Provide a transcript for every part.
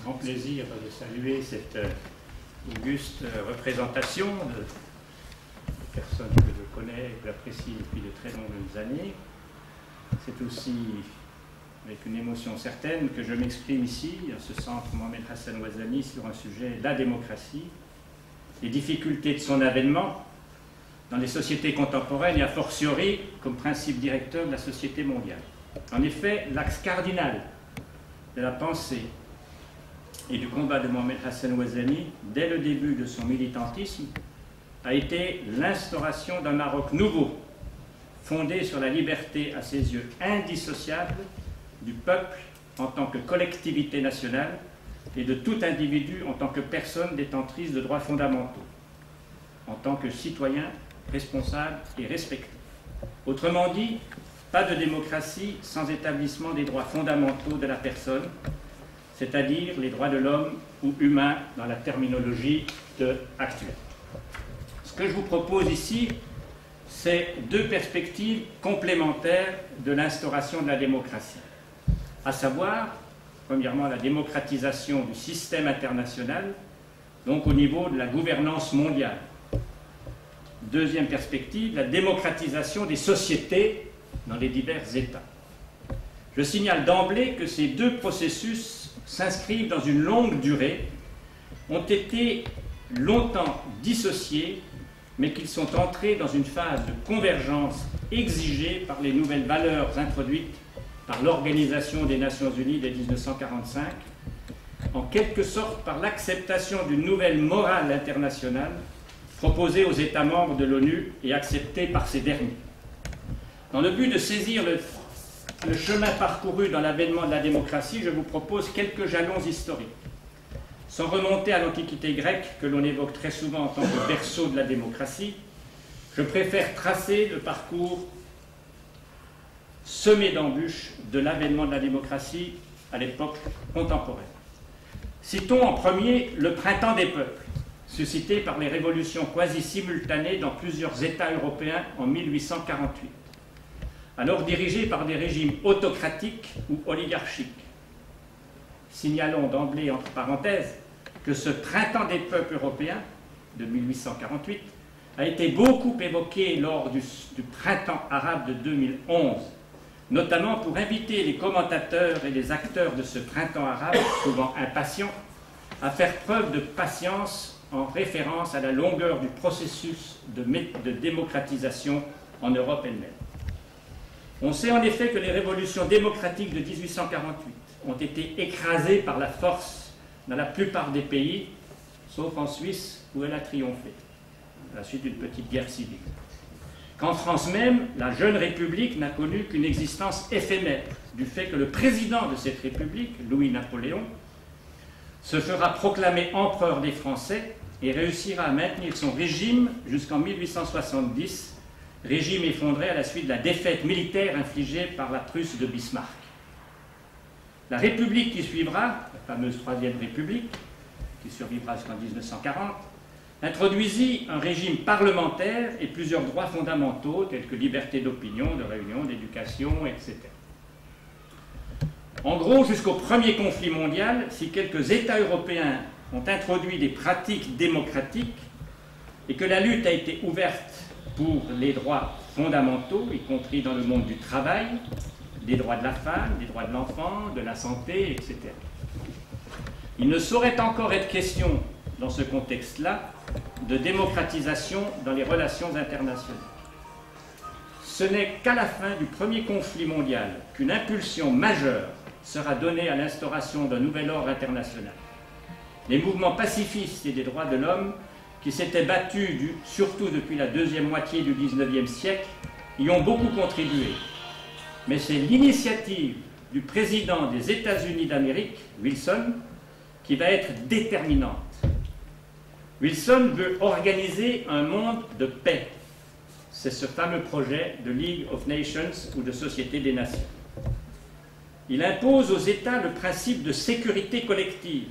grand plaisir de saluer cette auguste représentation de personnes que je connais et que j'apprécie depuis de très longues années. C'est aussi avec une émotion certaine que je m'exprime ici, à ce centre Mohamed Hassan Ouazzani, sur un sujet, la démocratie, les difficultés de son avènement dans les sociétés contemporaines et a fortiori comme principe directeur de la société mondiale. En effet, l'axe cardinal de la pensée et du combat de Mohamed Hassan Ouazzani, dès le début de son militantisme, a été l'instauration d'un Maroc nouveau, fondé sur la liberté à ses yeux indissociable du peuple en tant que collectivité nationale et de tout individu en tant que personne détentrice de droits fondamentaux, en tant que citoyen responsable et respecté. Autrement dit, pas de démocratie sans établissement des droits fondamentaux de la personne, c'est-à-dire les droits de l'homme ou humains dans la terminologie actuelle. Ce que je vous propose ici, c'est deux perspectives complémentaires de l'instauration de la démocratie, à savoir, premièrement, la démocratisation du système international, donc au niveau de la gouvernance mondiale. Deuxième perspective, la démocratisation des sociétés dans les divers États. Je signale d'emblée que ces deux processus s'inscrivent dans une longue durée, ont été longtemps dissociés, mais qu'ils sont entrés dans une phase de convergence exigée par les nouvelles valeurs introduites par l'Organisation des Nations Unies dès 1945, en quelque sorte par l'acceptation d'une nouvelle morale internationale proposée aux États membres de l'ONU et acceptée par ces derniers. Dans le but de saisir le chemin parcouru dans l'avènement de la démocratie, je vous propose quelques jalons historiques. Sans remonter à l'Antiquité grecque, que l'on évoque très souvent en tant que berceau de la démocratie, je préfère tracer le parcours semé d'embûches de l'avènement de la démocratie à l'époque contemporaine. Citons en premier le printemps des peuples, suscité par les révolutions quasi simultanées dans plusieurs États européens en 1848, alors dirigés par des régimes autocratiques ou oligarchiques. Signalons d'emblée, entre parenthèses, que ce printemps des peuples européens de 1848 a été beaucoup évoqué lors du printemps arabe de 2011, notamment pour inviter les commentateurs et les acteurs de ce printemps arabe, souvent impatients, à faire preuve de patience en référence à la longueur du processus de démocratisation en Europe elle-même. On sait en effet que les révolutions démocratiques de 1848 ont été écrasées par la force dans la plupart des pays, sauf en Suisse où elle a triomphé, à la suite d'une petite guerre civile. Qu'en France même, la jeune République n'a connu qu'une existence éphémère, du fait que le président de cette République, Louis-Napoléon, se fera proclamer empereur des Français et réussira à maintenir son régime jusqu'en 1870, régime effondré à la suite de la défaite militaire infligée par la Prusse de Bismarck. La République qui suivra, la fameuse Troisième République, qui survivra jusqu'en 1940, introduisit un régime parlementaire et plusieurs droits fondamentaux tels que liberté d'opinion, de réunion, d'éducation, etc. En gros, jusqu'au premier conflit mondial, si quelques États européens ont introduit des pratiques démocratiques et que la lutte a été ouverte pour les droits fondamentaux, y compris dans le monde du travail, des droits de la femme, des droits de l'enfant, de la santé, etc. Il ne saurait encore être question, dans ce contexte-là, de démocratisation dans les relations internationales. Ce n'est qu'à la fin du premier conflit mondial qu'une impulsion majeure sera donnée à l'instauration d'un nouvel ordre international. Les mouvements pacifistes et des droits de l'homme qui s'étaient battus, surtout depuis la deuxième moitié du XIXe siècle, y ont beaucoup contribué. Mais c'est l'initiative du président des États-Unis d'Amérique, Wilson, qui va être déterminante. Wilson veut organiser un monde de paix. C'est ce fameux projet de League of Nations ou de Société des Nations. Il impose aux États le principe de sécurité collective,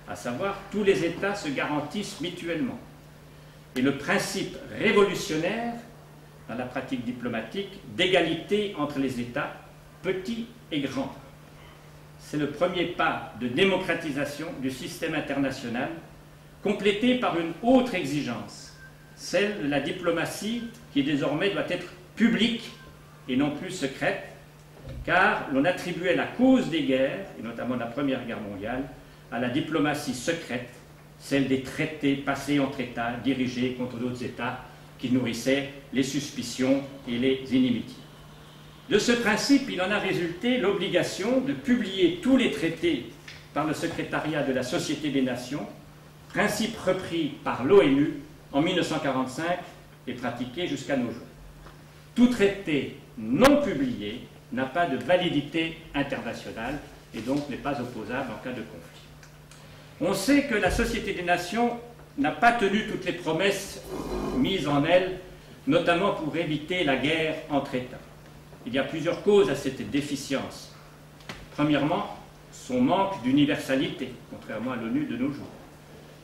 à savoir tous les États se garantissent mutuellement, et le principe révolutionnaire, dans la pratique diplomatique, d'égalité entre les États, petits et grands. c'est le premier pas de démocratisation du système international, complété par une autre exigence, celle de la diplomatie qui désormais doit être publique et non plus secrète, car l'on attribuait la cause des guerres, et notamment de la Première Guerre mondiale, à la diplomatie secrète, celle des traités passés entre États, dirigés contre d'autres États, qui nourrissaient les suspicions et les inimitiés. De ce principe, il en a résulté l'obligation de publier tous les traités par le secrétariat de la Société des Nations, principe repris par l'ONU en 1945 et pratiqué jusqu'à nos jours. Tout traité non publié n'a pas de validité internationale et donc n'est pas opposable en cas de conflit. On sait que la Société des Nations n'a pas tenu toutes les promesses mises en elle, notamment pour éviter la guerre entre États. Il y a plusieurs causes à cette déficience. Premièrement, son manque d'universalité, contrairement à l'ONU de nos jours.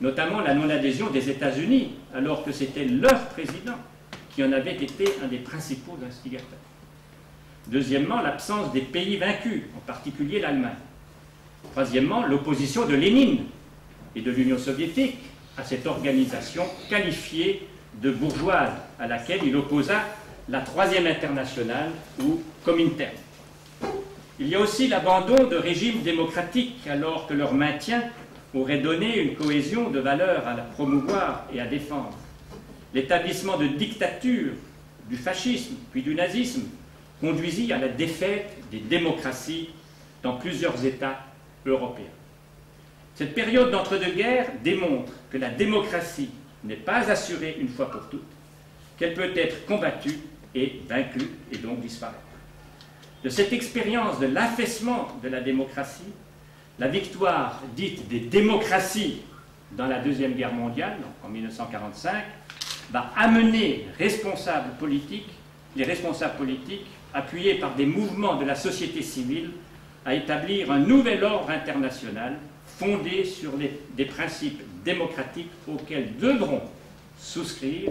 Notamment la non-adhésion des États-Unis, alors que c'était leur président qui en avait été un des principaux instigateurs. Deuxièmement, l'absence des pays vaincus, en particulier l'Allemagne. Troisièmement, l'opposition de Lénine et de l'Union soviétique à cette organisation qualifiée de bourgeoise, à laquelle il opposa la Troisième Internationale ou Comintern. Il y a aussi l'abandon de régimes démocratiques, alors que leur maintien aurait donné une cohésion de valeurs à promouvoir et à défendre. L'établissement de dictatures, du fascisme puis du nazisme conduisit à la défaite des démocraties dans plusieurs États européens. Cette période d'entre-deux-guerres démontre que la démocratie n'est pas assurée une fois pour toutes, qu'elle peut être combattue et vaincue et donc disparaître. De cette expérience de l'affaissement de la démocratie, la victoire dite des démocraties dans la Deuxième Guerre mondiale, donc en 1945, va amener les responsables politiques, appuyés par des mouvements de la société civile, à établir un nouvel ordre international fondé sur des principes démocratiques auxquels devront souscrire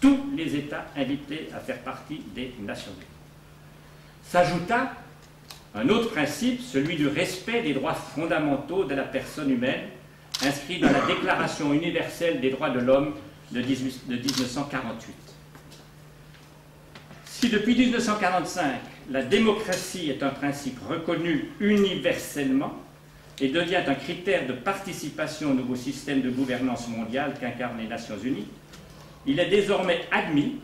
tous les États invités à faire partie des Nations Unies. S'ajouta un autre principe, celui du respect des droits fondamentaux de la personne humaine, inscrit dans la Déclaration universelle des droits de l'homme de 1948. Si depuis 1945, la démocratie est un principe reconnu universellement et devient un critère de participation au nouveau système de gouvernance mondiale qu'incarnent les Nations Unies, il est désormais admis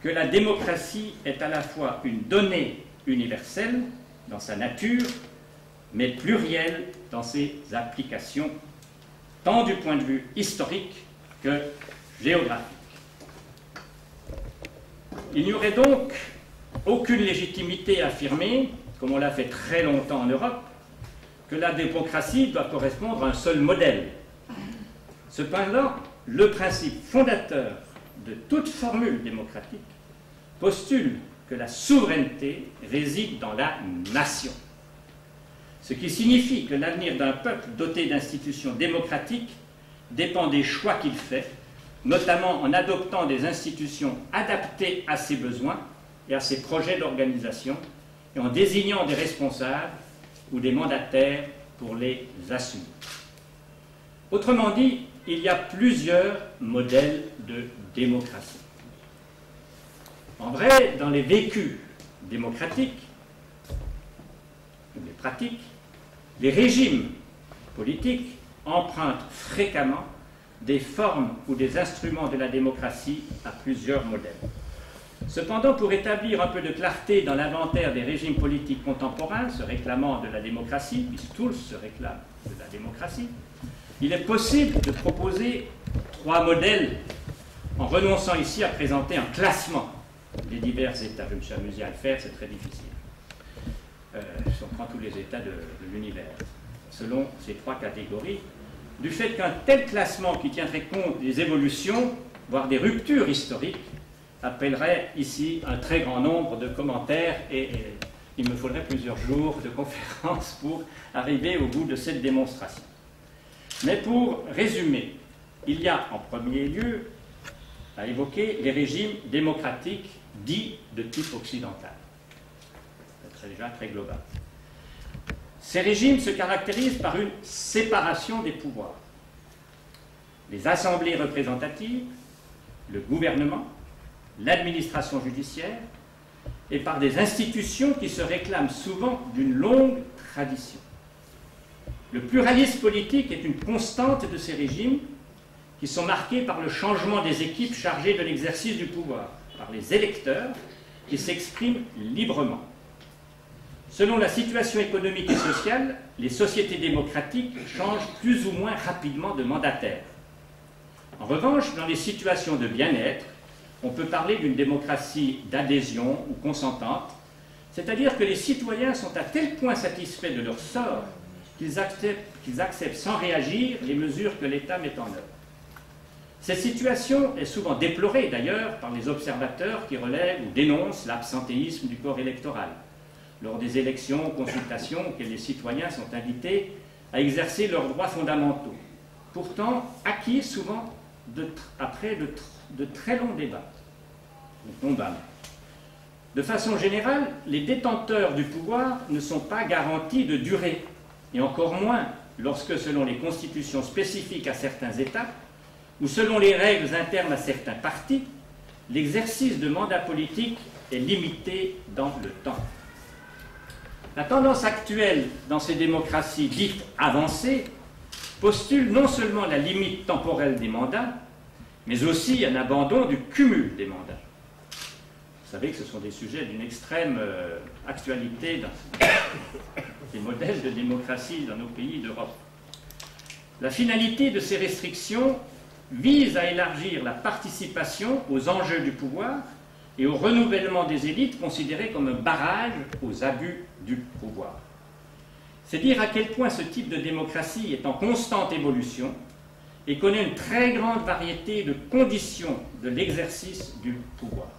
que la démocratie est à la fois une donnée universelle dans sa nature, mais plurielle dans ses applications, tant du point de vue historique que géographique. Il n'y aurait donc aucune légitimité à affirmer, comme on l'a fait très longtemps en Europe, que la démocratie doit correspondre à un seul modèle. Cependant, le principe fondateur de toute formule démocratique postule que la souveraineté réside dans la nation. Ce qui signifie que l'avenir d'un peuple doté d'institutions démocratiques dépend des choix qu'il fait, notamment en adoptant des institutions adaptées à ses besoins et à ses projets d'organisation, et en désignant des responsables ou des mandataires pour les assumer. Autrement dit, il y a plusieurs modèles de démocratie. En vrai, dans les vécus démocratiques, ou les pratiques, les régimes politiques empruntent fréquemment des formes ou des instruments de la démocratie à plusieurs modèles. Cependant, pour établir un peu de clarté dans l'inventaire des régimes politiques contemporains se réclamant de la démocratie, puisque tous se réclament de la démocratie, il est possible de proposer trois modèles en renonçant ici à présenter un classement des divers États. Je me suis amusé à le faire, c'est très difficile. Si on prend tous les États de l'univers, selon ces trois catégories, du fait qu'un tel classement qui tiendrait compte des évolutions, voire des ruptures historiques, appellerait ici un très grand nombre de commentaires et il me faudrait plusieurs jours de conférences pour arriver au bout de cette démonstration. Mais pour résumer, il y a en premier lieu à évoquer les régimes démocratiques dits de type occidental. C'est déjà très global. Ces régimes se caractérisent par une séparation des pouvoirs. Les assemblées représentatives, le gouvernement, l'administration judiciaire, et par des institutions qui se réclament souvent d'une longue tradition. Le pluralisme politique est une constante de ces régimes qui sont marqués par le changement des équipes chargées de l'exercice du pouvoir, par les électeurs qui s'expriment librement. Selon la situation économique et sociale, les sociétés démocratiques changent plus ou moins rapidement de mandataire. En revanche, dans les situations de bien-être, on peut parler d'une démocratie d'adhésion ou consentante, c'est-à-dire que les citoyens sont à tel point satisfaits de leur sort qu'ils acceptent sans réagir les mesures que l'État met en œuvre. Cette situation est souvent déplorée d'ailleurs par les observateurs qui relèvent ou dénoncent l'absentéisme du corps électoral lors des élections ou consultations auxquelles les citoyens sont invités à exercer leurs droits fondamentaux, pourtant acquis souvent après de très longs débats. De façon générale, les détenteurs du pouvoir ne sont pas garantis de durée, et encore moins lorsque, selon les constitutions spécifiques à certains États, ou selon les règles internes à certains partis, l'exercice de mandats politiques est limité dans le temps. La tendance actuelle dans ces démocraties dites avancées postule non seulement la limite temporelle des mandats, mais aussi un abandon du cumul des mandats. Vous savez que ce sont des sujets d'une extrême actualité dans les modèles de démocratie dans nos pays d'Europe. La finalité de ces restrictions vise à élargir la participation aux enjeux du pouvoir et au renouvellement des élites considérées comme un barrage aux abus du pouvoir. C'est dire à quel point ce type de démocratie est en constante évolution et connaît une très grande variété de conditions de l'exercice du pouvoir.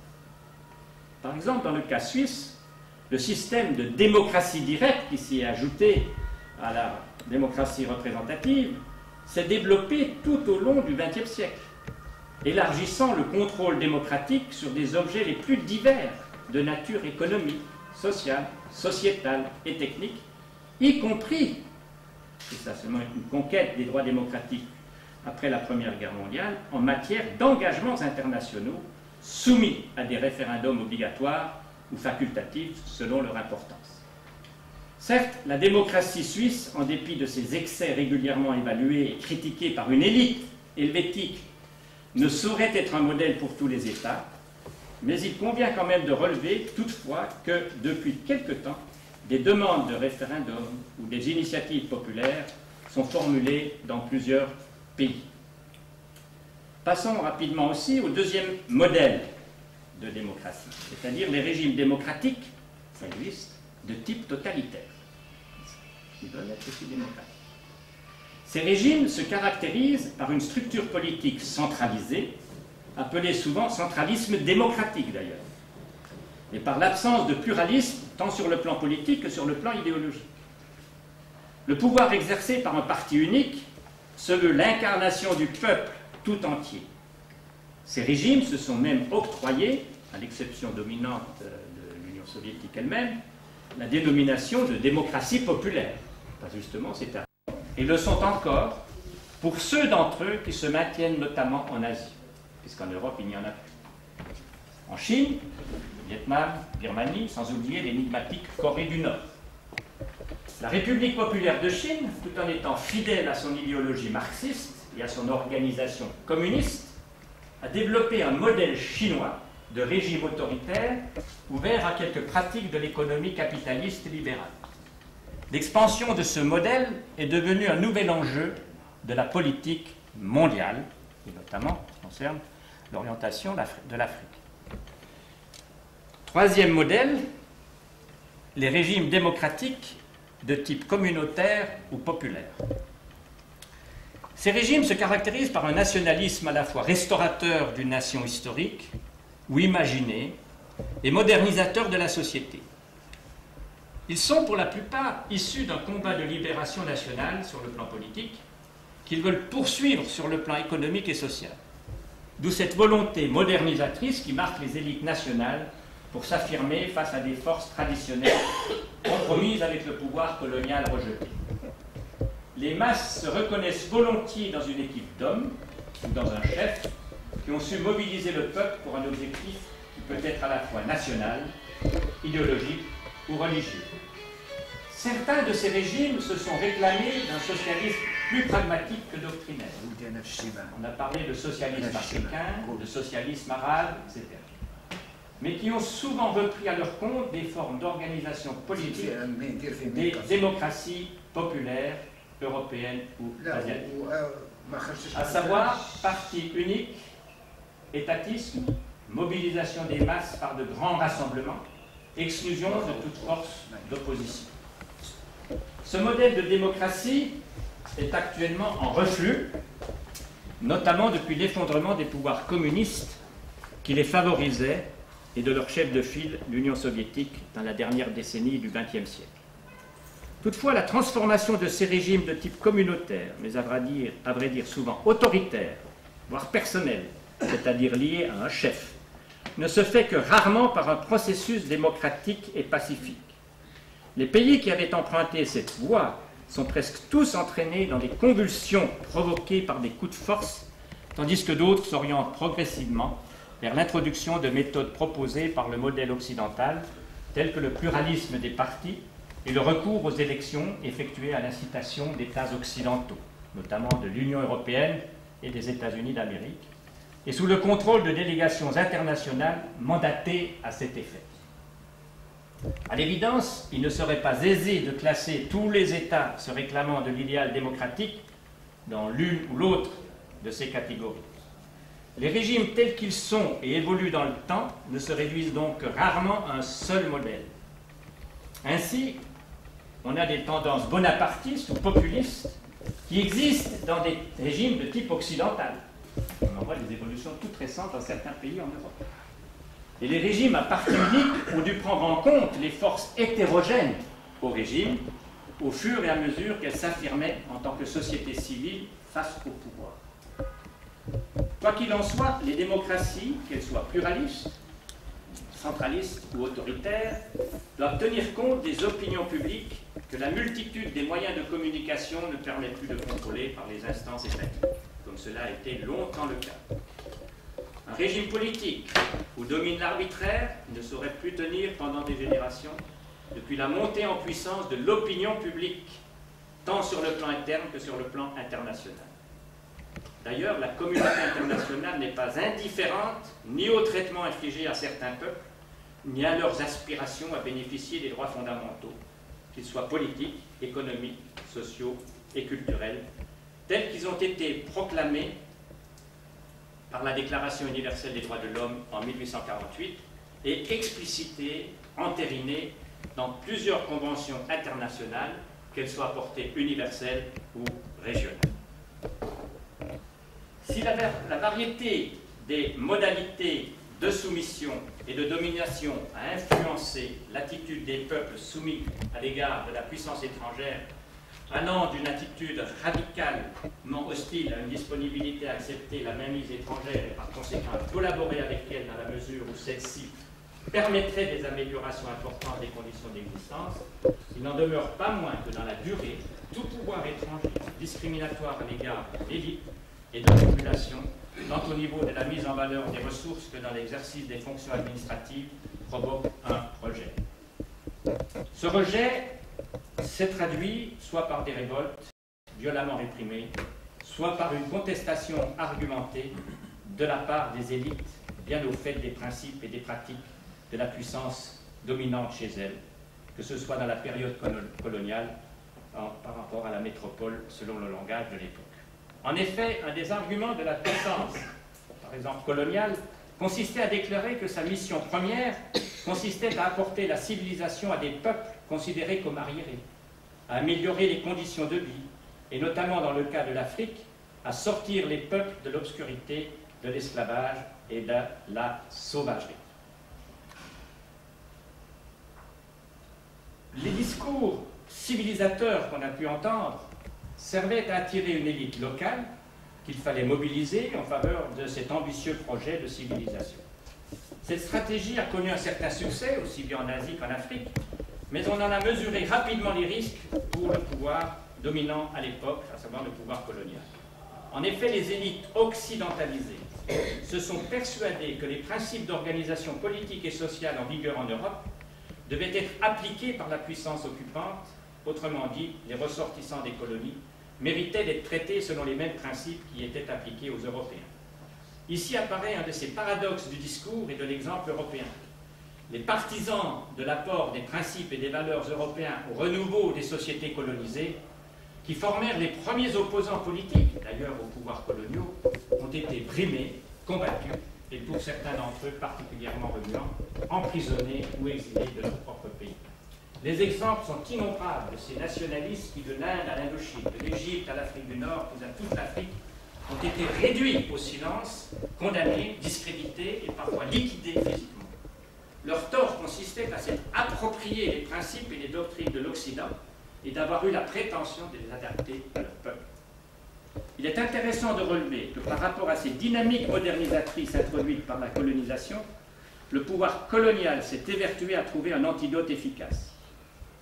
Par exemple, dans le cas suisse, le système de démocratie directe qui s'y est ajouté à la démocratie représentative s'est développé tout au long du XXe siècle, élargissant le contrôle démocratique sur des objets les plus divers de nature économique, sociale, sociétale et technique, y compris, et ça c'est seulement une conquête des droits démocratiques après la Première Guerre mondiale, en matière d'engagements internationaux soumis à des référendums obligatoires ou facultatifs selon leur importance. Certes, la démocratie suisse, en dépit de ses excès régulièrement évalués et critiqués par une élite helvétique, ne saurait être un modèle pour tous les États, mais il convient quand même de relever toutefois que, depuis quelque temps, des demandes de référendum ou des initiatives populaires sont formulées dans plusieurs pays. Passons rapidement aussi au deuxième modèle de démocratie, c'est-à-dire les régimes démocratiques, ça existe, de type totalitaire. Ils doivent être aussi démocratiques. Ces régimes se caractérisent par une structure politique centralisée, appelée souvent centralisme démocratique d'ailleurs, et par l'absence de pluralisme tant sur le plan politique que sur le plan idéologique. Le pouvoir exercé par un parti unique se veut l'incarnation du peuple tout entier. Ces régimes se sont même octroyés, à l'exception dominante de l'Union soviétique elle-même, la dénomination de démocratie populaire. Pas justement, c'est à... Et le sont encore pour ceux d'entre eux qui se maintiennent notamment en Asie, puisqu'en Europe il n'y en a plus. En Chine, Vietnam, Birmanie, sans oublier l'énigmatique Corée du Nord. La République populaire de Chine, tout en étant fidèle à son idéologie marxiste et à son organisation communiste, a développé un modèle chinois de régime autoritaire ouvert à quelques pratiques de l'économie capitaliste libérale. L'expansion de ce modèle est devenue un nouvel enjeu de la politique mondiale, et notamment qui concerne l'orientation de l'Afrique. Troisième modèle, les régimes démocratiques de type communautaire ou populaire. Ces régimes se caractérisent par un nationalisme à la fois restaurateur d'une nation historique ou imaginée et modernisateur de la société. Ils sont pour la plupart issus d'un combat de libération nationale sur le plan politique qu'ils veulent poursuivre sur le plan économique et social. D'où cette volonté modernisatrice qui marque les élites nationales pour s'affirmer face à des forces traditionnelles compromises avec le pouvoir colonial rejeté. Les masses se reconnaissent volontiers dans une équipe d'hommes ou dans un chef qui ont su mobiliser le peuple pour un objectif qui peut être à la fois national, idéologique ou religieux. Certains de ces régimes se sont réclamés d'un socialisme plus pragmatique que doctrinaire. On a parlé de socialisme africain, de socialisme arabe, etc. Mais qui ont souvent repris à leur compte des formes d'organisation politique des démocraties populaires européennes ou asiatiques. À savoir parti unique, étatisme, mobilisation des masses par de grands rassemblements, exclusion de toute force d'opposition. Ce modèle de démocratie est actuellement en reflux, notamment depuis l'effondrement des pouvoirs communistes qui les favorisaient et de leur chef de file, l'Union soviétique, dans la dernière décennie du XXe siècle. Toutefois, la transformation de ces régimes de type communautaire, mais à vrai dire souvent autoritaire, voire personnel, c'est-à-dire lié à un chef, ne se fait que rarement par un processus démocratique et pacifique. Les pays qui avaient emprunté cette voie sont presque tous entraînés dans des convulsions provoquées par des coups de force, tandis que d'autres s'orientent progressivement vers l'introduction de méthodes proposées par le modèle occidental, telles que le pluralisme des partis et le recours aux élections effectuées à l'incitation d'États occidentaux, notamment de l'Union européenne et des États-Unis d'Amérique, et sous le contrôle de délégations internationales mandatées à cet effet. À l'évidence, il ne serait pas aisé de classer tous les États se réclamant de l'idéal démocratique dans l'une ou l'autre de ces catégories. Les régimes tels qu'ils sont et évoluent dans le temps ne se réduisent donc rarement à un seul modèle. Ainsi, on a des tendances bonapartistes ou populistes qui existent dans des régimes de type occidental. On en voit des évolutions toutes récentes dans certains pays en Europe. Et les régimes à parti unique ont dû prendre en compte les forces hétérogènes au régime au fur et à mesure qu'elles s'affirmaient en tant que société civile face au pouvoir. Quoi qu'il en soit, les démocraties, qu'elles soient pluralistes, centralistes ou autoritaires, doivent tenir compte des opinions publiques que la multitude des moyens de communication ne permet plus de contrôler par les instances étatiques, comme cela a été longtemps le cas. Un régime politique où domine l'arbitraire ne saurait plus tenir pendant des générations depuis la montée en puissance de l'opinion publique, tant sur le plan interne que sur le plan international. D'ailleurs, la communauté internationale n'est pas indifférente ni au traitement infligé à certains peuples, ni à leurs aspirations à bénéficier des droits fondamentaux, qu'ils soient politiques, économiques, sociaux et culturels, tels qu'ils ont été proclamés par la Déclaration universelle des droits de l'homme en 1848 et explicités, entérinés dans plusieurs conventions internationales, qu'elles soient à portée universelle ou régionale. Si la variété des modalités de soumission et de domination a influencé l'attitude des peuples soumis à l'égard de la puissance étrangère, allant d'une attitude radicalement hostile à une disponibilité à accepter la mainmise étrangère et par conséquent à collaborer avec elle dans la mesure où celle-ci permettrait des améliorations importantes des conditions d'existence, il n'en demeure pas moins que dans la durée, tout pouvoir étranger discriminatoire à l'égard de l'élite et de la population, tant au niveau de la mise en valeur des ressources que dans l'exercice des fonctions administratives, provoque un rejet. Ce rejet s'est traduit soit par des révoltes violemment réprimées, soit par une contestation argumentée de la part des élites bien au fait des principes et des pratiques de la puissance dominante chez elles, que ce soit dans la période coloniale par rapport à la métropole selon le langage de l'époque. En effet, un des arguments de la puissance, par exemple coloniale, consistait à déclarer que sa mission première consistait à apporter la civilisation à des peuples considérés comme arriérés, à améliorer les conditions de vie, et notamment dans le cas de l'Afrique, à sortir les peuples de l'obscurité, de l'esclavage et de la sauvagerie. Les discours civilisateurs qu'on a pu entendre servait à attirer une élite locale qu'il fallait mobiliser en faveur de cet ambitieux projet de civilisation. Cette stratégie a connu un certain succès, aussi bien en Asie qu'en Afrique, mais on en a mesuré rapidement les risques pour le pouvoir dominant à l'époque, à savoir le pouvoir colonial. En effet, les élites occidentalisées se sont persuadées que les principes d'organisation politique et sociale en vigueur en Europe devaient être appliqués par la puissance occupante, autrement dit, les ressortissants des colonies, méritaient d'être traités selon les mêmes principes qui étaient appliqués aux Européens. Ici apparaît un de ces paradoxes du discours et de l'exemple européen. Les partisans de l'apport des principes et des valeurs européens au renouveau des sociétés colonisées, qui formèrent les premiers opposants politiques, d'ailleurs aux pouvoirs coloniaux, ont été brimés, combattus, et pour certains d'entre eux particulièrement remuants, emprisonnés ou exilés de leur propre pays. Les exemples sont innombrables de ces nationalistes qui, de l'Inde à l'Indochine, de l'Égypte à l'Afrique du Nord, puis à toute l'Afrique, ont été réduits au silence, condamnés, discrédités et parfois liquidés physiquement. Leur tort consistait à s'être approprié les principes et les doctrines de l'Occident et d'avoir eu la prétention de les adapter à leur peuple. Il est intéressant de relever que par rapport à ces dynamiques modernisatrices introduites par la colonisation, le pouvoir colonial s'est évertué à trouver un antidote efficace.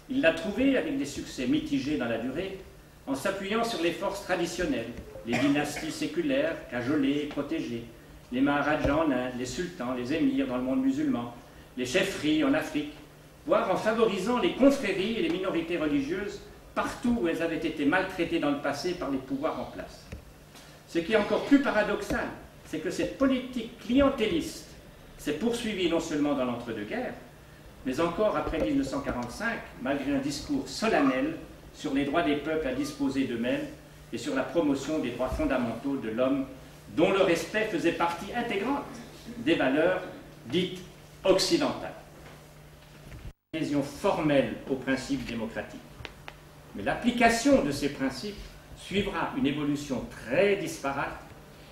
Il l'a trouvé avec des succès mitigés dans la durée, en s'appuyant sur les forces traditionnelles, les dynasties séculaires, cajolées et protégées, les maharajas en Inde, les sultans, les émirs dans le monde musulman, les chefferies en Afrique, voire en favorisant les confréries et les minorités religieuses partout où elles avaient été maltraitées dans le passé par les pouvoirs en place. Ce qui est encore plus paradoxal, c'est que cette politique clientéliste s'est poursuivie non seulement dans l'entre-deux-guerres, mais encore après 1945, malgré un discours solennel sur les droits des peuples à disposer d'eux-mêmes et sur la promotion des droits fondamentaux de l'homme, dont le respect faisait partie intégrante des valeurs dites occidentales. Adhésion formelle aux principes démocratiques. Mais l'application de ces principes suivra une évolution très disparate,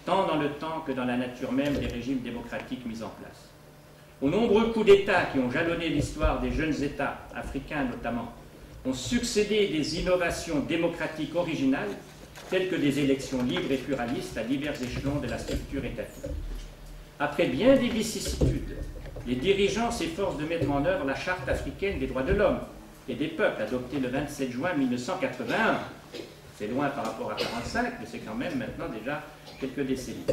tant dans le temps que dans la nature même des régimes démocratiques mis en place. Aux nombreux coups d'État qui ont jalonné l'histoire des jeunes États, africains notamment, ont succédé des innovations démocratiques originales, telles que des élections libres et pluralistes à divers échelons de la structure étatique. Après bien des vicissitudes, les dirigeants s'efforcent de mettre en œuvre la Charte africaine des droits de l'homme et des peuples, adoptée le 27 juin 1981. C'est loin par rapport à 1945, mais c'est quand même maintenant déjà quelques décennies.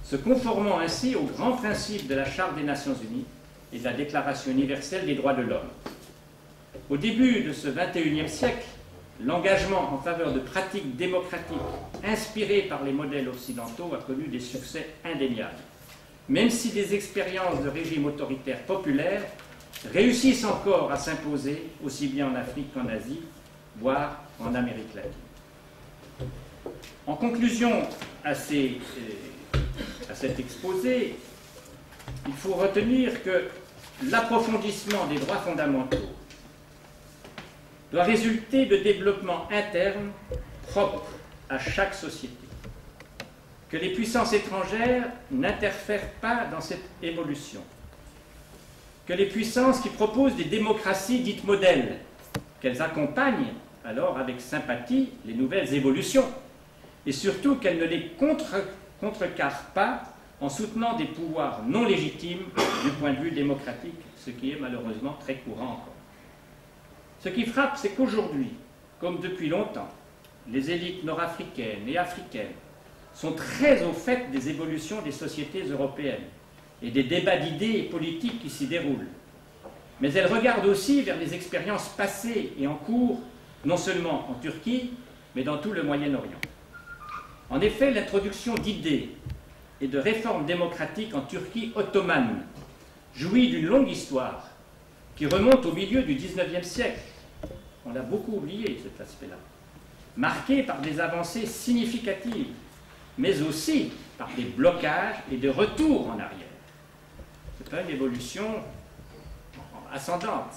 Se conformant ainsi aux grands principes de la Charte des Nations Unies et de la Déclaration universelle des droits de l'homme. Au début de ce XXIe siècle, l'engagement en faveur de pratiques démocratiques inspirées par les modèles occidentaux a connu des succès indéniables, même si des expériences de régimes autoritaires populaires réussissent encore à s'imposer aussi bien en Afrique qu'en Asie, voire en Amérique latine. En conclusion à cet exposé, il faut retenir que l'approfondissement des droits fondamentaux doit résulter de développements internes propres à chaque société, que les puissances étrangères n'interfèrent pas dans cette évolution, que les puissances qui proposent des démocraties dites modèles, qu'elles accompagnent alors avec sympathie les nouvelles évolutions, et surtout qu'elles ne les contrecarrent pas en soutenant des pouvoirs non légitimes du point de vue démocratique, ce qui est malheureusement très courant encore. Ce qui frappe, c'est qu'aujourd'hui, comme depuis longtemps, les élites nord-africaines et africaines sont très au fait des évolutions des sociétés européennes et des débats d'idées et politiques qui s'y déroulent. Mais elles regardent aussi vers les expériences passées et en cours, non seulement en Turquie, mais dans tout le Moyen-Orient. En effet, l'introduction d'idées et de réformes démocratiques en Turquie ottomane jouit d'une longue histoire qui remonte au milieu du XIXe siècle. On l'a beaucoup oublié, cet aspect-là. Marquée par des avancées significatives, mais aussi par des blocages et des retours en arrière. C'est une évolution ascendante.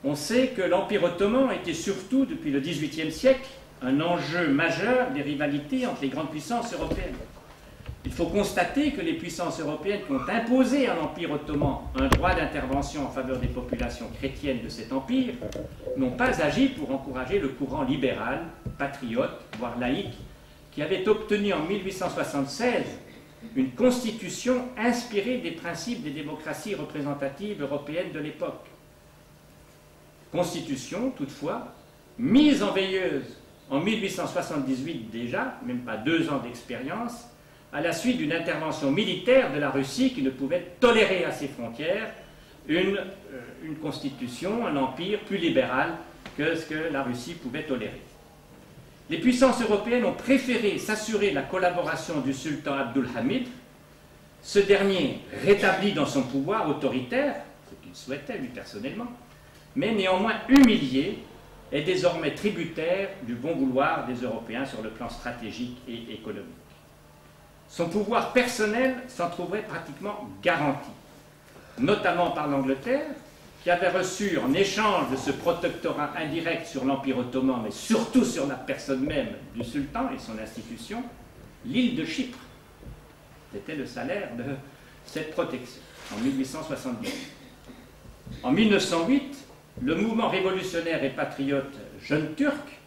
On sait que l'Empire ottoman était surtout, depuis le XVIIIe siècle, un enjeu majeur des rivalités entre les grandes puissances européennes. Il faut constater que les puissances européennes qui ont imposé à l'Empire ottoman un droit d'intervention en faveur des populations chrétiennes de cet empire n'ont pas agi pour encourager le courant libéral, patriote, voire laïque, qui avait obtenu en 1876 une constitution inspirée des principes des démocraties représentatives européennes de l'époque. Constitution, toutefois, mise en veilleuse en 1878 déjà, même pas 2 ans d'expérience, à la suite d'une intervention militaire de la Russie qui ne pouvait tolérer à ses frontières une constitution, un empire plus libéral que ce que la Russie pouvait tolérer. Les puissances européennes ont préféré s'assurer la collaboration du sultan Abdul Hamid, ce dernier rétabli dans son pouvoir autoritaire, ce qu'il souhaitait lui personnellement, mais néanmoins humilié et désormais tributaire du bon vouloir des Européens sur le plan stratégique et économique. Son pouvoir personnel s'en trouverait pratiquement garanti, notamment par l'Angleterre, qui avait reçu en échange de ce protectorat indirect sur l'Empire ottoman, mais surtout sur la personne même du sultan et son institution, l'île de Chypre. C'était le salaire de cette protection, en 1870. En 1908, le mouvement révolutionnaire et patriote Jeune Turc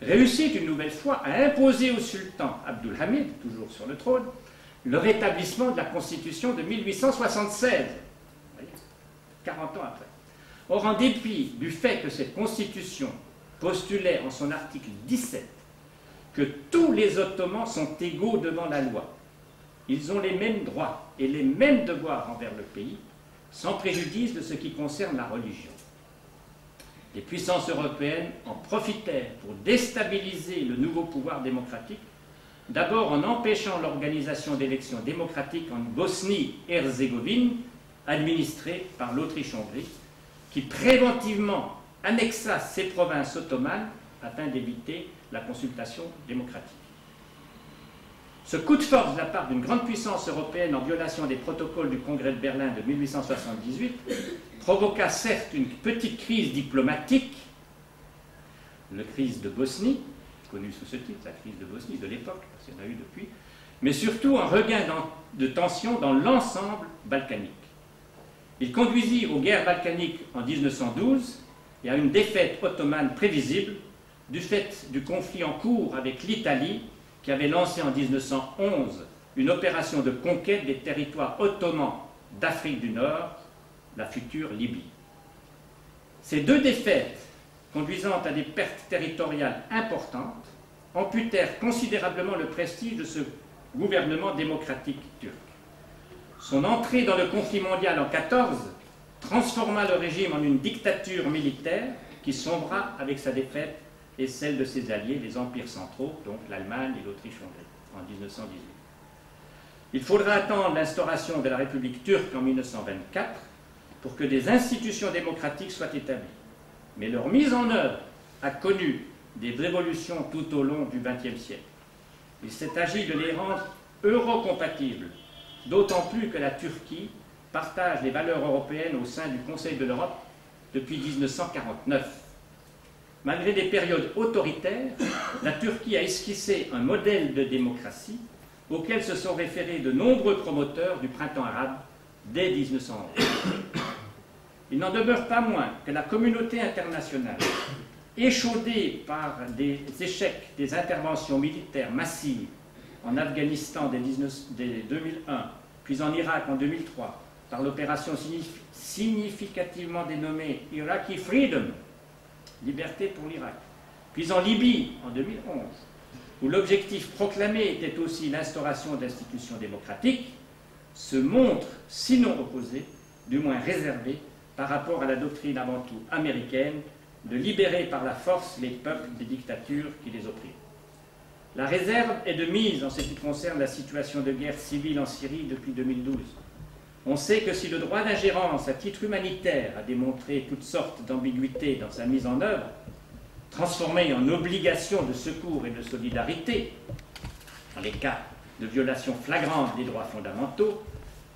réussit une nouvelle fois à imposer au sultan Abdul Hamid, toujours sur le trône, le rétablissement de la constitution de 1876, 40 ans après. Or, en dépit du fait que cette constitution postulait en son article 17 que tous les Ottomans sont égaux devant la loi, ils ont les mêmes droits et les mêmes devoirs envers le pays, sans préjudice de ce qui concerne la religion. Les puissances européennes en profitèrent pour déstabiliser le nouveau pouvoir démocratique, d'abord en empêchant l'organisation d'élections démocratiques en Bosnie-Herzégovine, administrée par l'Autriche-Hongrie, qui préventivement annexa ces provinces ottomanes afin d'éviter la consultation démocratique. Ce coup de force de la part d'une grande puissance européenne en violation des protocoles du Congrès de Berlin de 1878 provoqua certes une petite crise diplomatique, la crise de Bosnie, connue sous ce titre, la crise de Bosnie de l'époque, parce qu'il y en a eu depuis, mais surtout un regain de tension dans l'ensemble balkanique. Il conduisit aux guerres balkaniques en 1912 et à une défaite ottomane prévisible du fait du conflit en cours avec l'Italie qui avait lancé en 1911 une opération de conquête des territoires ottomans d'Afrique du Nord, la future Libye. Ces 2 défaites, conduisant à des pertes territoriales importantes, amputèrent considérablement le prestige de ce gouvernement démocratique turc. Son entrée dans le conflit mondial en 1914 transforma le régime en une dictature militaire qui sombra avec sa défaite et celle de ses alliés, les empires centraux, donc l'Allemagne et l'Autriche-Hongrie, en 1918. Il faudra attendre l'instauration de la République turque en 1924 pour que des institutions démocratiques soient établies. Mais leur mise en œuvre a connu des révolutions tout au long du XXe siècle. Il s'est agi de les rendre eurocompatibles, d'autant plus que la Turquie partage les valeurs européennes au sein du Conseil de l'Europe depuis 1949. Malgré des périodes autoritaires, la Turquie a esquissé un modèle de démocratie auquel se sont référés de nombreux promoteurs du printemps arabe dès 1911. Il n'en demeure pas moins que la communauté internationale, échaudée par des échecs des interventions militaires massives en Afghanistan dès 2001, puis en Irak en 2003, par l'opération significativement dénommée Iraqi Freedom, liberté pour l'Irak, puis en Libye en 2011, où l'objectif proclamé était aussi l'instauration d'institutions démocratiques, se montre, sinon opposé, du moins réservé par rapport à la doctrine avant tout américaine de libérer par la force les peuples des dictatures qui les oppriment. La réserve est de mise en ce qui concerne la situation de guerre civile en Syrie depuis 2012. On sait que si le droit d'ingérence à titre humanitaire a démontré toutes sortes d'ambiguïtés dans sa mise en œuvre, transformé en obligation de secours et de solidarité, dans les cas de violation flagrante des droits fondamentaux,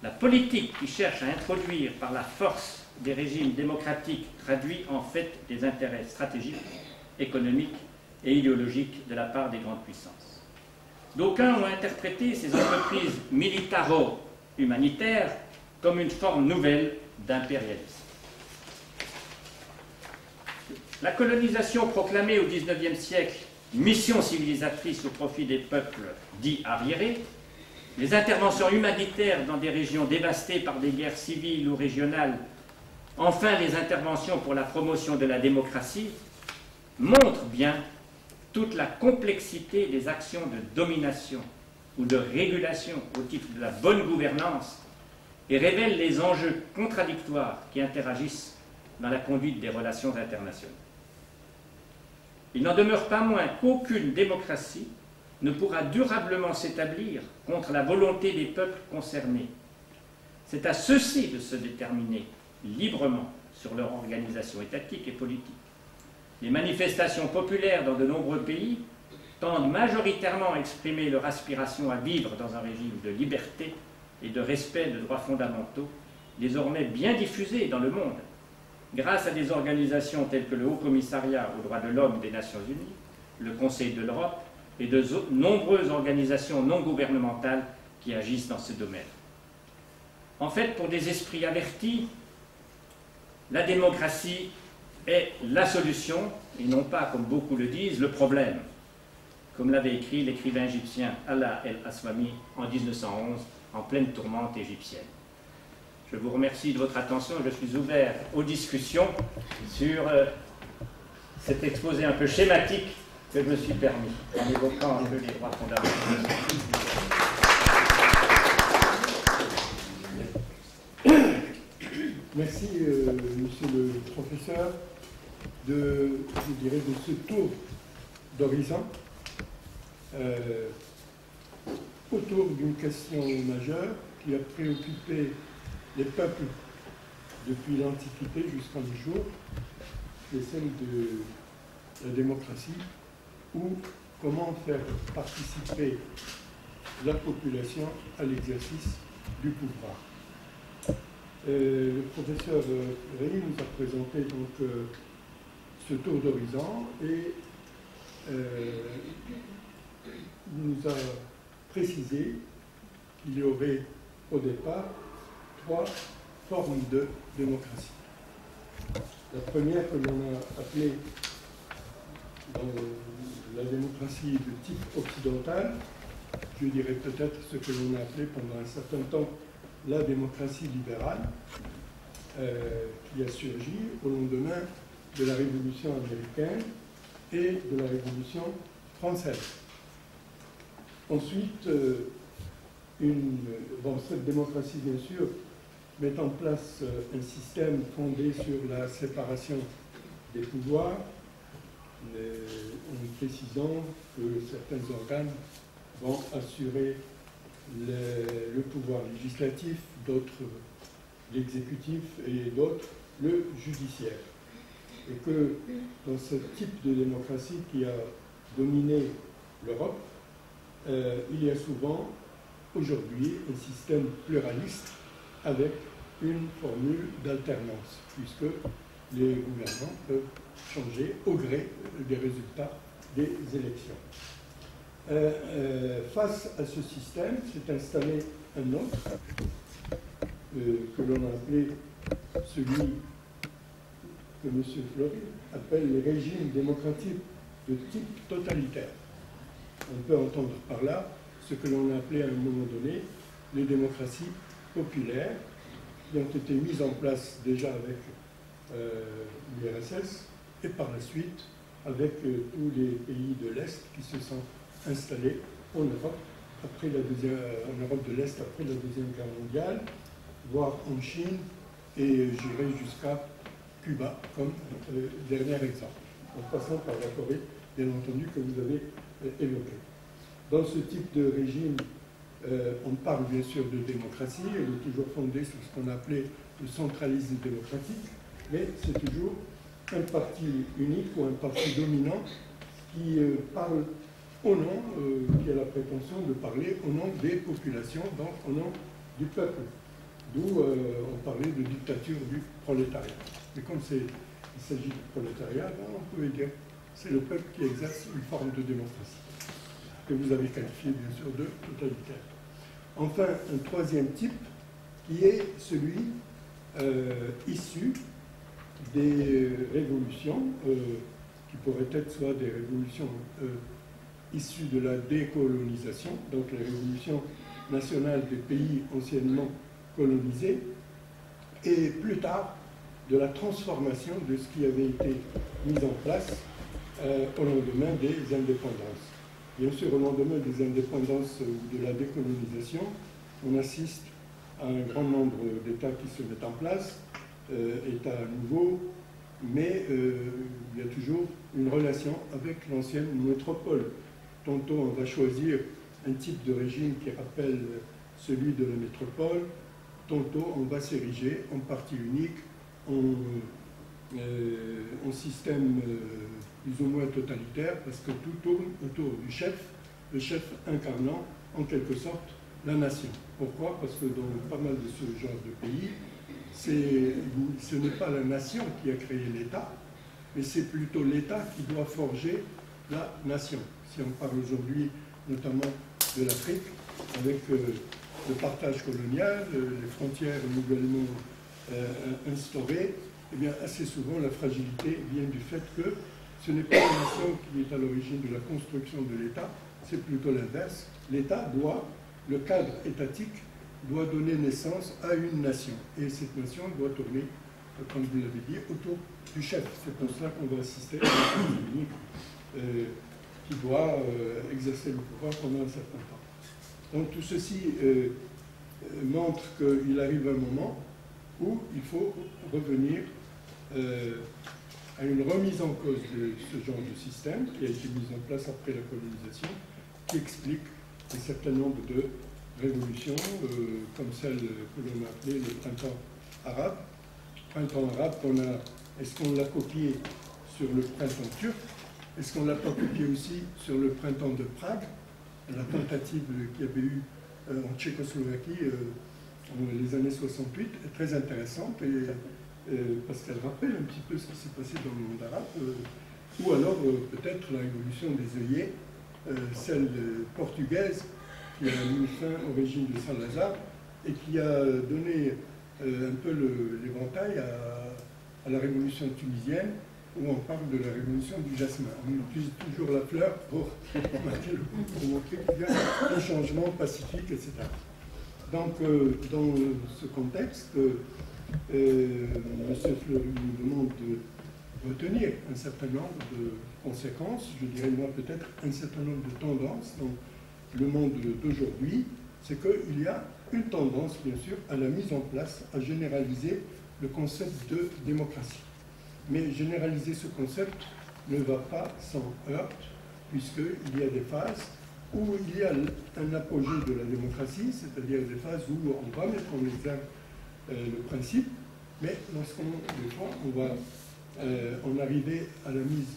la politique qui cherche à introduire par la force des régimes démocratiques traduit en fait des intérêts stratégiques, économiques et idéologiques de la part des grandes puissances. D'aucuns ont interprété ces entreprises militaro-humanitaires comme une forme nouvelle d'impérialisme. La colonisation proclamée au XIXe siècle mission civilisatrice au profit des peuples dits arriérés Les interventions humanitaires dans des régions dévastées par des guerres civiles ou régionales, enfin les interventions pour la promotion de la démocratie, montrent bien toute la complexité des actions de domination ou de régulation au titre de la bonne gouvernance et révèlent les enjeux contradictoires qui interagissent dans la conduite des relations internationales. Il n'en demeure pas moins qu'aucune démocratie ne pourra durablement s'établir contre la volonté des peuples concernés. C'est à ceux-ci de se déterminer librement sur leur organisation étatique et politique. Les manifestations populaires dans de nombreux pays tendent majoritairement à exprimer leur aspiration à vivre dans un régime de liberté et de respect de droits fondamentaux, désormais bien diffusés dans le monde, grâce à des organisations telles que le Haut Commissariat aux droits de l'homme des Nations Unies, le Conseil de l'Europe et de nombreuses organisations non gouvernementales qui agissent dans ce domaine. En fait, pour des esprits avertis, la démocratie est la solution, et non pas, comme beaucoup le disent, le problème, comme l'avait écrit l'écrivain égyptien Alaa el-Aswami en 1911, en pleine tourmente égyptienne. Je vous remercie de votre attention et je suis ouvert aux discussions sur cet exposé un peu schématique que je me suis permis, en évoquant un peu les droits fondamentaux. Merci, monsieur le professeur, de ce tour d'horizon autour d'une question majeure qui a préoccupé les peuples depuis l'Antiquité jusqu'à nos jours, c'est celle de la démocratie, ou comment faire participer la population à l'exercice du pouvoir. Le professeur Rémy nous a présenté donc ce tour d'horizon et nous a précisé qu'il y aurait au départ 3 formes de démocratie. La première que l'on a appelée la démocratie de type occidental, je dirais peut-être ce que l'on a appelé pendant un certain temps la démocratie libérale, qui a surgi au lendemain de la Révolution américaine et de la Révolution française. Ensuite, cette démocratie, bien sûr, met en place un système fondé sur la séparation des pouvoirs, en précisant que certains organes vont assurer le pouvoir législatif, d'autres l'exécutif et d'autres le judiciaire. Et que dans ce type de démocratie qui a dominé l'Europe, il y a souvent aujourd'hui un système pluraliste avec une formule d'alternance, puisque les gouvernements peuvent changer au gré des résultats des élections. Face à ce système, s'est installé un autre, que l'on a appelé celui que M. Fleury appelle les régimes démocratiques de type totalitaire. On peut entendre par là ce que l'on a appelé à un moment donné les démocraties populaires, qui ont été mises en place déjà avec l'URSS et par la suite avec tous les pays de l'Est qui se sont installés en Europe, en Europe de l'Est après la Deuxième Guerre mondiale, voire en Chine et j'irai jusqu'à Cuba comme dernier exemple, en passant par la Corée, bien entendu, que vous avez évoqué. Dans ce type de régime, on parle bien sûr de démocratie, elle est toujours fondée sur ce qu'on appelait le centralisme démocratique, mais c'est toujours un parti unique ou un parti dominant qui parle au nom, qui a la prétention de parler au nom des populations, donc au nom du peuple. D'où on parlait de dictature du prolétariat. Mais comme il s'agit du prolétariat, on peut dire que c'est le peuple qui exerce une forme de démocratie, que vous avez qualifié bien sûr de totalitaire. Enfin, un troisième type qui est celui issu des révolutions, qui pourraient être soit des révolutions issues de la décolonisation, donc les révolutions nationale des pays anciennement colonisés, et plus tard de la transformation de ce qui avait été mis en place au lendemain des indépendances. Bien sûr, au lendemain des indépendances ou de la décolonisation, on assiste à un grand nombre d'États qui se mettent en place, États nouveaux, mais il y a toujours une relation avec l'ancienne métropole. Tantôt on va choisir un type de régime qui rappelle celui de la métropole, tantôt on va s'ériger en parti unique, en système plus ou moins totalitaire, parce que tout tourne autour du chef, le chef incarnant en quelque sorte la nation. Pourquoi? Parce que dans pas mal de ce genre de pays, ce n'est pas la nation qui a créé l'État, mais c'est plutôt l'État qui doit forger la nation. Si on parle aujourd'hui notamment de l'Afrique, avec le partage colonial, les frontières nouvellement instaurées, eh bien, assez souvent la fragilité vient du fait que ce n'est pas la nation qui est à l'origine de la construction de l'État, c'est plutôt l'inverse. L'État doit, le cadre étatique, doit donner naissance à une nation. Et cette nation doit tourner, comme vous l'avez dit, autour du chef. C'est pour cela qu'on va assister à une unique qui doit exercer le pouvoir pendant un certain temps. Donc tout ceci montre qu'il arrive un moment où il faut revenir à une remise en cause de ce genre de système qui a été mis en place après la colonisation, qui explique un certain nombre de révolutions, comme celle que l'on a appelée le printemps arabe. Printemps arabe, est-ce qu'on l'a copié sur le printemps turc? Est-ce qu'on ne l'a pas copié aussi sur le printemps de Prague, la tentative qu'il y avait eu en Tchécoslovaquie dans les années 68, est très intéressante, parce qu'elle rappelle un petit peu ce qui s'est passé dans le monde arabe, ou alors peut-être la révolution des œillets, celle portugaise, qui a mis fin au régime de Salazar, et qui a donné un peu l'éventail à la révolution tunisienne, où on parle de la révolution du jasmin. On utilise toujours la fleur pour montrer qu'il y a un changement pacifique, etc. Donc, dans ce contexte, M. Fleury nous demande de retenir un certain nombre de conséquences, je dirais moi peut-être un certain nombre de tendances dans le monde d'aujourd'hui. C'est qu'il y a une tendance, bien sûr, à la mise en place, à généraliser le concept de démocratie. Mais généraliser ce concept ne va pas sans heurts, puisqu'il y a des phases où il y a un apogée de la démocratie, c'est-à-dire des phases où on va mettre en exergue le principe, mais des fois, on va en arriver à la mise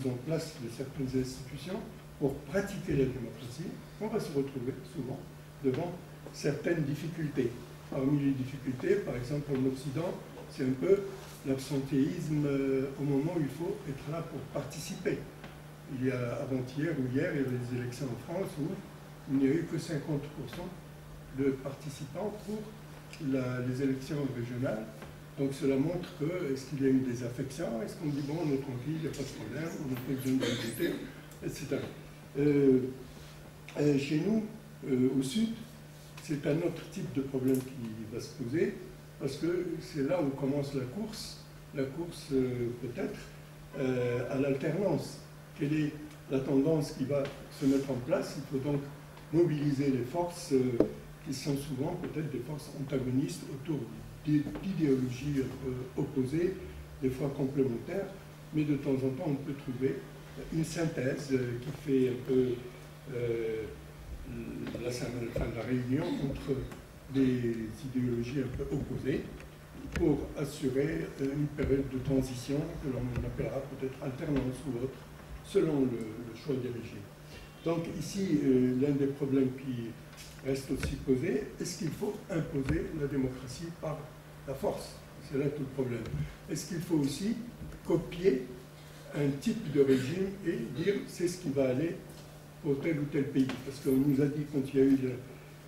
en place de certaines institutions pour pratiquer la démocratie. On va se retrouver souvent devant certaines difficultés. Parmi les difficultés, par exemple en Occident, c'est un peu l'absentéisme au moment où il faut être là pour participer. Il y a avant-hier ou hier, il y avait des élections en France où il n'y a eu que 50% de participants pour les élections régionales. Donc cela montre que, est-ce qu'il y a eu des affections? Est-ce qu'on dit, bon, on est tranquille, il n'y a pas de problème, on n'a pas besoin de voter, etc. Chez nous, au Sud, c'est un autre type de problème qui va se poser, parce que c'est là où commence la course peut-être à l'alternance. Quelle est la tendance qui va se mettre en place? Il faut donc mobiliser les forces qui sont souvent peut-être des forces antagonistes autour d'idéologies opposées, des fois complémentaires, mais de temps en temps on peut trouver une synthèse qui fait un peu la réunion entre des idéologies un peu opposées pour assurer une période de transition que l'on appellera peut-être alternance ou autre, selon le choix des régimes. Donc ici, l'un des problèmes qui reste aussi posé, est-ce qu'il faut imposer la démocratie par la force? C'est là tout le problème. Est-ce qu'il faut aussi copier un type de régime et dire c'est ce qui va aller pour tel ou tel pays? Parce qu'on nous a dit, quand il y a eu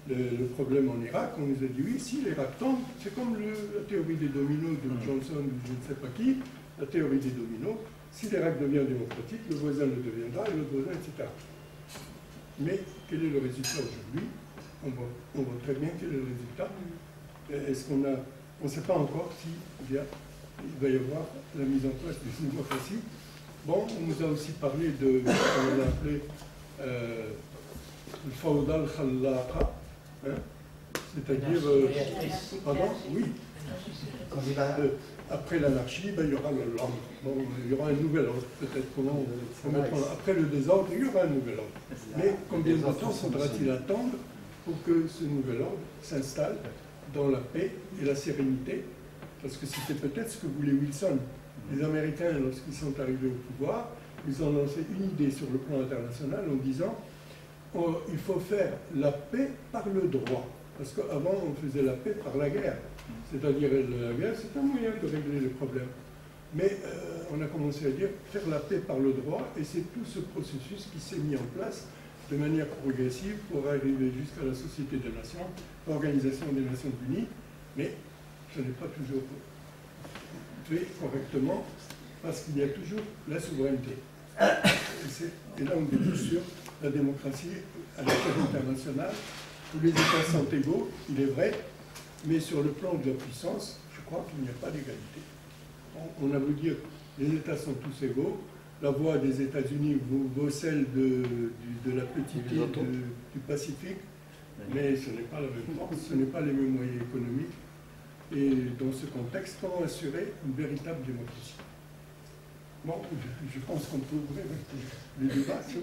le problème en Irak, on nous a dit oui, si l'Irak tombe, c'est comme la théorie des dominos de Johnson ou je ne sais pas qui, la théorie des dominos, si l'Irak devient démocratique, le voisin le deviendra et le voisin, etc. Mais quel est le résultat aujourd'hui? On voit très bien quel est le résultat. Est-ce qu'on a... On ne sait pas encore si il va y avoir la mise en place d'une démocratie. Bon, on nous a aussi parlé de ce qu'on a appelé le fawda al-khallaqa, hein, c'est-à-dire... pardon? Oui. Après l'anarchie, ben, il y aura l'ordre. Bon, il y aura un nouvel ordre, peut-être. Après le désordre, il y aura un nouvel ordre. Mais combien de temps faudra-t-il attendre pour que ce nouvel ordre s'installe dans la paix et la sérénité? Parce que c'était peut-être ce que voulait Wilson. Les Américains, lorsqu'ils sont arrivés au pouvoir, ils ont lancé une idée sur le plan international en disant il faut faire la paix par le droit. Parce qu'avant, on faisait la paix par la guerre. C'est-à-dire, la guerre, c'est un moyen de régler les problèmes. Mais on a commencé à dire faire la paix par le droit, et c'est tout ce processus qui s'est mis en place de manière progressive pour arriver jusqu'à la Société des Nations, l'Organisation des Nations Unies, mais ce n'est pas toujours fait correctement, parce qu'il y a toujours la souveraineté. Et là, on est sur la démocratie à l'échelle internationale, où les États sont égaux, il est vrai, mais sur le plan de la puissance, je crois qu'il n'y a pas d'égalité. On a voulu dire les États sont tous égaux, la voix des États-Unis vaut celle de la petite île du Pacifique, mais ce n'est pas la même force, ce n'est pas les mêmes moyens économiques. Et dans ce contexte, comment assurer une véritable démocratie? Bon, je pense qu'on peut ouvrir le débat sur